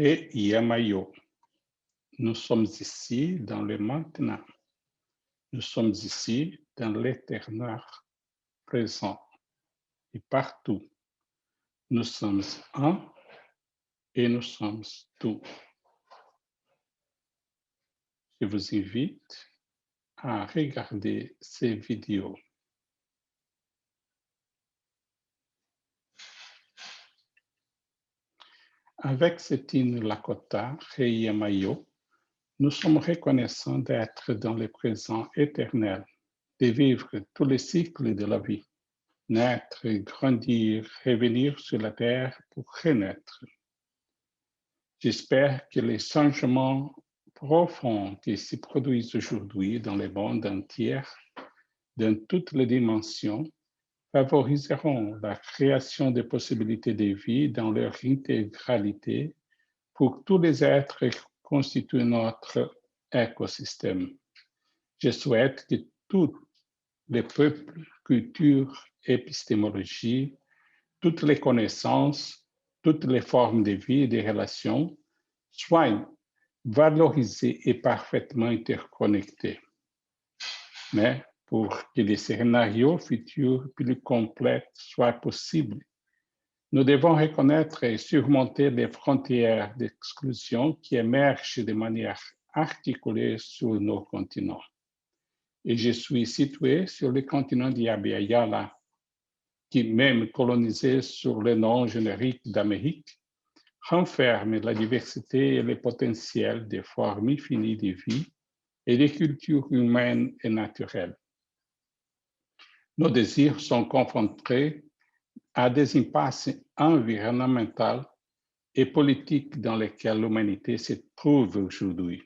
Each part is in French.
He Yamayo. Nous sommes ici dans le maintenant. Nous sommes ici dans l'éternel présent et partout. Nous sommes un et nous sommes tout. Je vous invite à regarder ces vidéos. Avec cet hymne Lakota, Reyamayo, nous sommes reconnaissants d'être dans le présent éternel, de vivre tous les cycles de la vie, naître, grandir, revenir sur la terre pour renaître. J'espère que les changements profonds qui se produisent aujourd'hui dans le monde entier, dans toutes les dimensions, favoriseront la création de possibilités de vie dans leur intégralité pour tous les êtres qui constituent notre écosystème. Je souhaite que tous les peuples, cultures, épistémologies, toutes les connaissances, toutes les formes de vie et de relations soient valorisées et parfaitement interconnectées. Mais pour que les scénarios futurs plus complets soient possibles, nous devons reconnaître et surmonter les frontières d'exclusion qui émergent de manière articulée sur nos continents. Et je suis situé sur le continent d'Yabiayala, qui, même colonisé sur le nom générique d'Amérique, renferme la diversité et le potentiel des formes infinies de vie et des cultures humaines et naturelles. Nos désirs sont confrontés à des impasses environnementales et politiques dans lesquelles l'humanité se trouve aujourd'hui.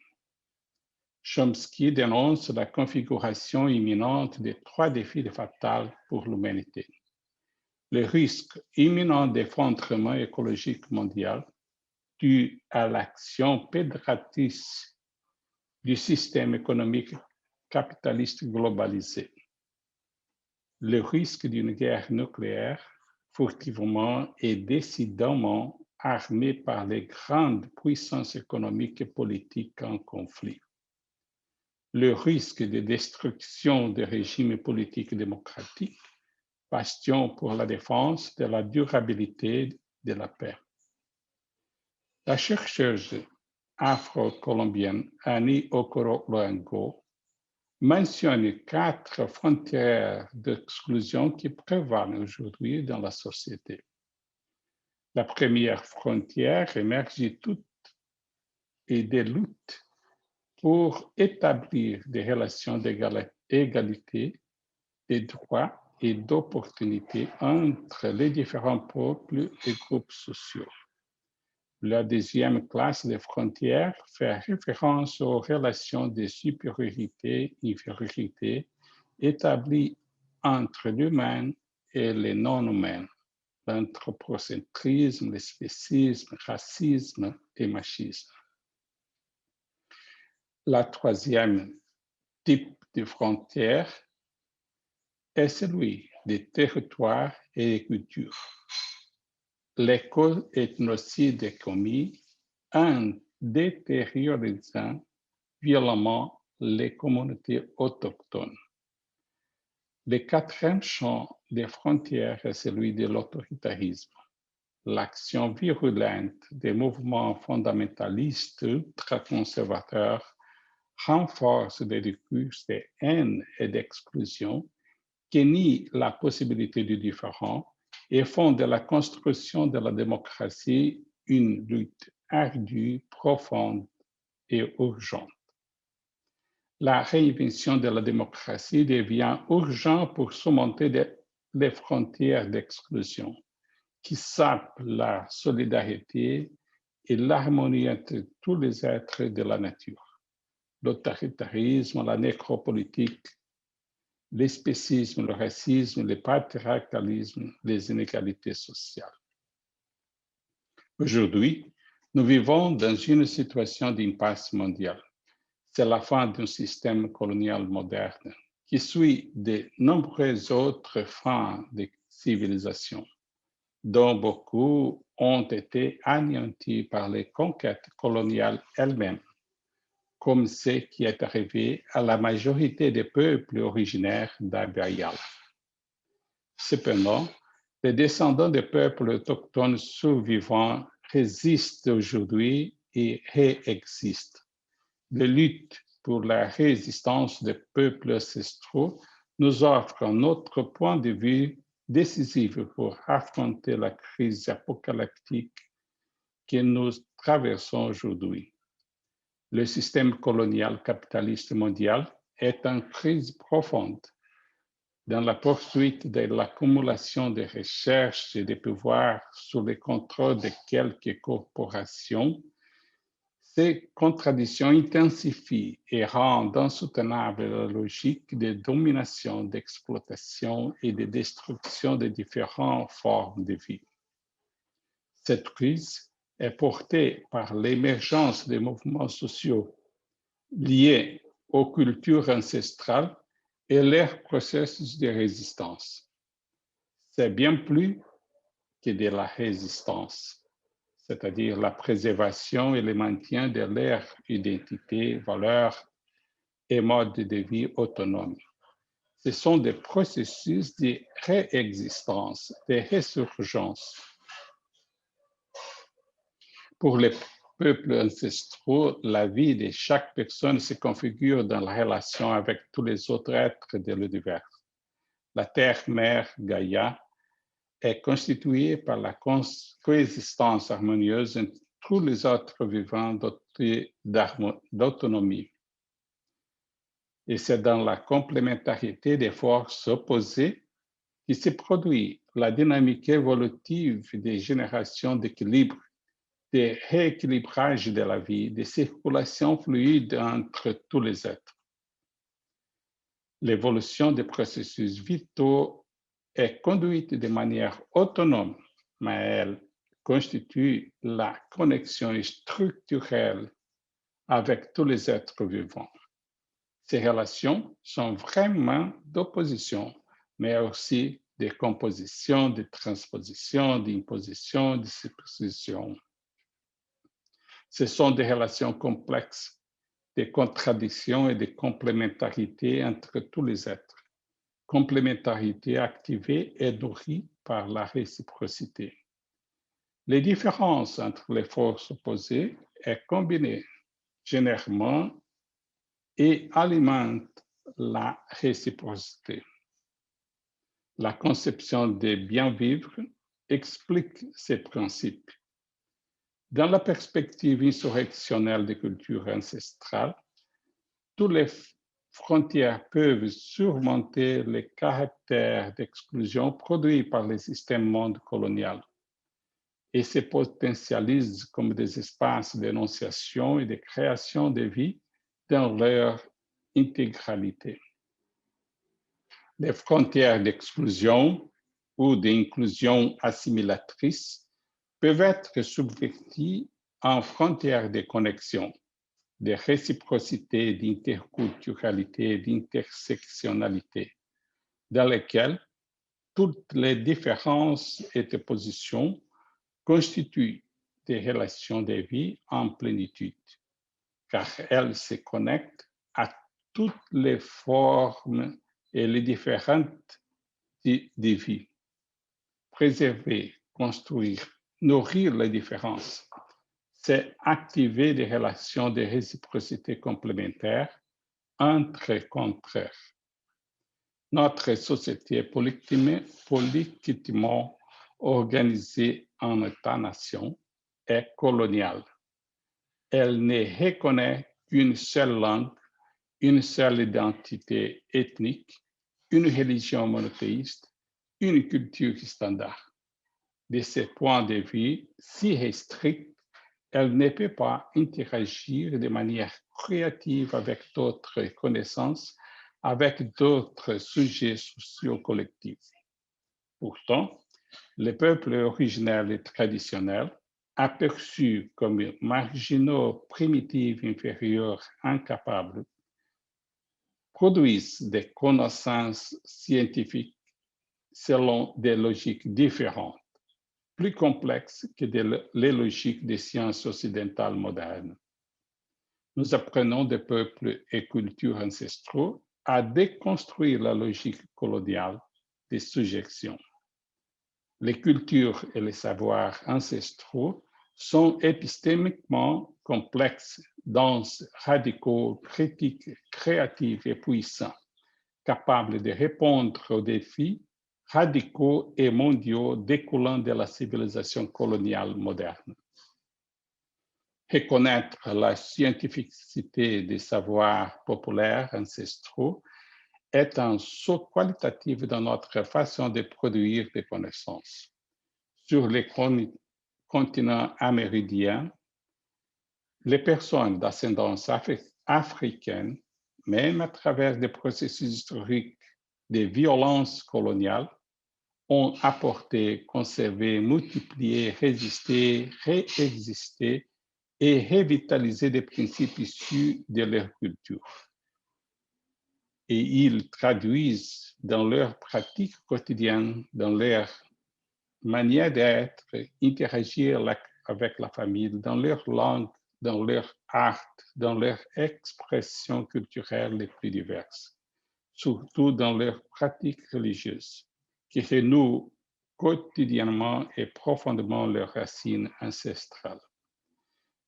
Chomsky dénonce la configuration imminente des trois défis fatals pour l'humanité. Le risque imminent d'effondrement écologique mondial dû à l'action pédratrice du système économique capitaliste globalisé. Le risque d'une guerre nucléaire furtivement et décidément armée par les grandes puissances économiques et politiques en conflit. Le risque de destruction des régimes politiques démocratiques, bastion pour la défense de la durabilité de la paix. La chercheuse afro-colombienne Annie Okoro Luango mentionne 4 frontières d'exclusion qui prévalent aujourd'hui dans la société. La première frontière émerge de toutes et des luttes pour établir des relations d'égalité, de droits et d'opportunités entre les différents peuples et groupes sociaux. La deuxième classe de frontières fait référence aux relations de supériorité et infériorité établies entre l'humain et les non-humains, l'anthropocentrisme, le spécisme, le racisme et le machisme. La troisième type de frontière est celui des territoires et des cultures. L'éco-ethnocide est commis en détériorisant violemment les communautés autochtones. Le quatrième champ des frontières est celui de l'autoritarisme. L'action virulente des mouvements fondamentalistes ultra-conservateurs renforce des discours de haine et d'exclusion qui nient la possibilité du différent et font de la construction de la démocratie une lutte ardue, profonde et urgente. La réinvention de la démocratie devient urgente pour surmonter les frontières d'exclusion qui sapent la solidarité et l'harmonie entre tous les êtres de la nature. L'autoritarisme, la nécropolitique, le spécisme, le racisme, le patriarcalisme, les inégalités sociales. Aujourd'hui, nous vivons dans une situation d'impasse mondiale. C'est la fin d'un système colonial moderne qui suit de nombreuses autres fins de civilisation. dont beaucoup ont été anéantis par les conquêtes coloniales elles-mêmes, comme ce qui est arrivé à la majorité des peuples originaires d'Abya. Cependant, les descendants des peuples autochtones survivants résistent aujourd'hui et réexistent. Les luttes pour la résistance des peuples ancestraux nous offrent un autre point de vue décisif pour affronter la crise apocalyptique que nous traversons aujourd'hui. Le système colonial capitaliste mondial est en crise profonde. Dans la poursuite de l'accumulation des recherches et des pouvoirs sous le contrôle de quelques corporations, ces contradictions intensifient et rendent insoutenable la logique de domination, d'exploitation et de destruction de différentes formes de vie. Cette crise est portée par l'émergence des mouvements sociaux liés aux cultures ancestrales et leurs processus de résistance. C'est bien plus que de la résistance, c'est-à-dire la préservation et le maintien de leur identité, valeurs et modes de vie autonomes. Ce sont des processus de réexistence, de résurgence. Pour les peuples ancestraux, la vie de chaque personne se configure dans la relation avec tous les autres êtres de l'univers. La terre-mère, Gaïa, est constituée par la coexistence harmonieuse entre tous les êtres vivants dotés d'autonomie. Et c'est dans la complémentarité des forces opposées qui se produit la dynamique évolutive des générations d'équilibre, de rééquilibrage de la vie, de circulation fluide entre tous les êtres. L'évolution des processus vitaux est conduite de manière autonome, mais elle constitue la connexion structurelle avec tous les êtres vivants. Ces relations sont vraiment d'opposition, mais aussi de composition, de transposition, d'imposition, de superposition. Ce sont des relations complexes, des contradictions et des complémentarités entre tous les êtres. Complémentarité activée et nourrie par la réciprocité. Les différences entre les forces opposées sont combinées généralement et alimentent la réciprocité. La conception des bien-vivre explique ces principes. Dans la perspective insurrectionnelle des cultures ancestrales, toutes les frontières peuvent surmonter les caractères d'exclusion produits par le système monde colonial et se potentialisent comme des espaces d'énonciation et de création de vie dans leur intégralité. Les frontières d'exclusion ou d'inclusion assimilatrice peuvent être subverties en frontières de connexion, de réciprocité, d'interculturalité, d'intersectionnalité, dans lesquelles toutes les différences et oppositions constituent des relations de vie en plénitude, car elles se connectent à toutes les formes et les différentes de vie. Préserver, construire, nourrir les différences, c'est activer des relations de réciprocité complémentaires entre contraires. Notre société est politiquement organisée en État-nation est coloniale. Elle ne reconnaît qu'une seule langue, une seule identité ethnique, une religion monothéiste, une culture standard. De ce point de vue si restrict, elle ne peut pas interagir de manière créative avec d'autres connaissances, avec d'autres sujets sociaux collectifs. Pourtant, les peuples originaires et traditionnels, aperçus comme marginaux, primitifs, inférieurs, incapables, produisent des connaissances scientifiques selon des logiques différentes. plus complexe que les logiques des sciences occidentales modernes. Nous apprenons des peuples et cultures ancestraux à déconstruire la logique coloniale des sujections. Les cultures et les savoirs ancestraux sont épistémiquement complexes, denses, radicaux, critiques, créatifs et puissants, capables de répondre aux défis radicaux et mondiaux découlant de la civilisation coloniale moderne. Reconnaître la scientificité des savoirs populaires ancestraux est un saut qualitatif dans notre façon de produire des connaissances. Sur les continents amérindiens, les personnes d'ascendance africaine, même à travers des processus historiques de violences coloniales, ont apporté, conservé, multiplié, résisté, réexisté et revitalisé des principes issus de leur culture. Et ils traduisent dans leur pratique quotidienne, dans leur manière d'être, interagir avec la famille, dans leur langue, dans leur art, dans leurs expressions culturelles les plus diverses, surtout dans leurs pratiques religieuses, qui renouent quotidiennement et profondément leurs racines ancestrales.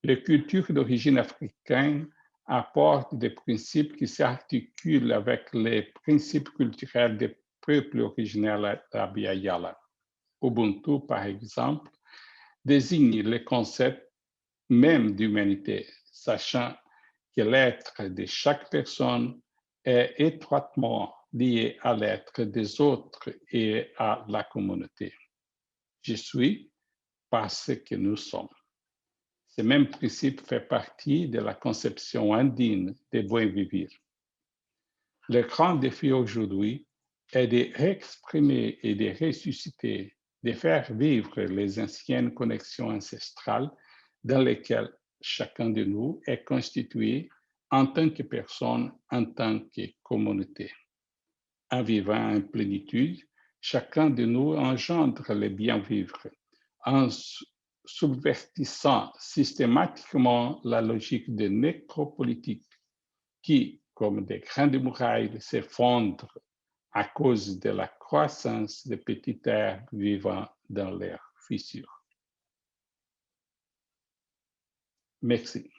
Les cultures d'origine africaine apportent des principes qui s'articulent avec les principes culturels des peuples originaires d'Abya-Yala. Ubuntu, par exemple, désigne le concept même d'humanité, sachant que l'être de chaque personne est étroitement lié à l'être des autres et à la communauté. Je suis parce que nous sommes. Ce même principe fait partie de la conception andine de buen vivir. Le grand défi aujourd'hui est de réexprimer et de ressusciter, de faire vivre les anciennes connexions ancestrales dans lesquelles chacun de nous est constitué en tant que personne, en tant que communauté. En vivant en plénitude, chacun de nous engendre le bien-vivre en subvertissant systématiquement la logique de nécropolitique qui, comme des grandes murailles, s'effondrent à cause de la croissance des petites herbes vivant dans leurs fissures. Merci.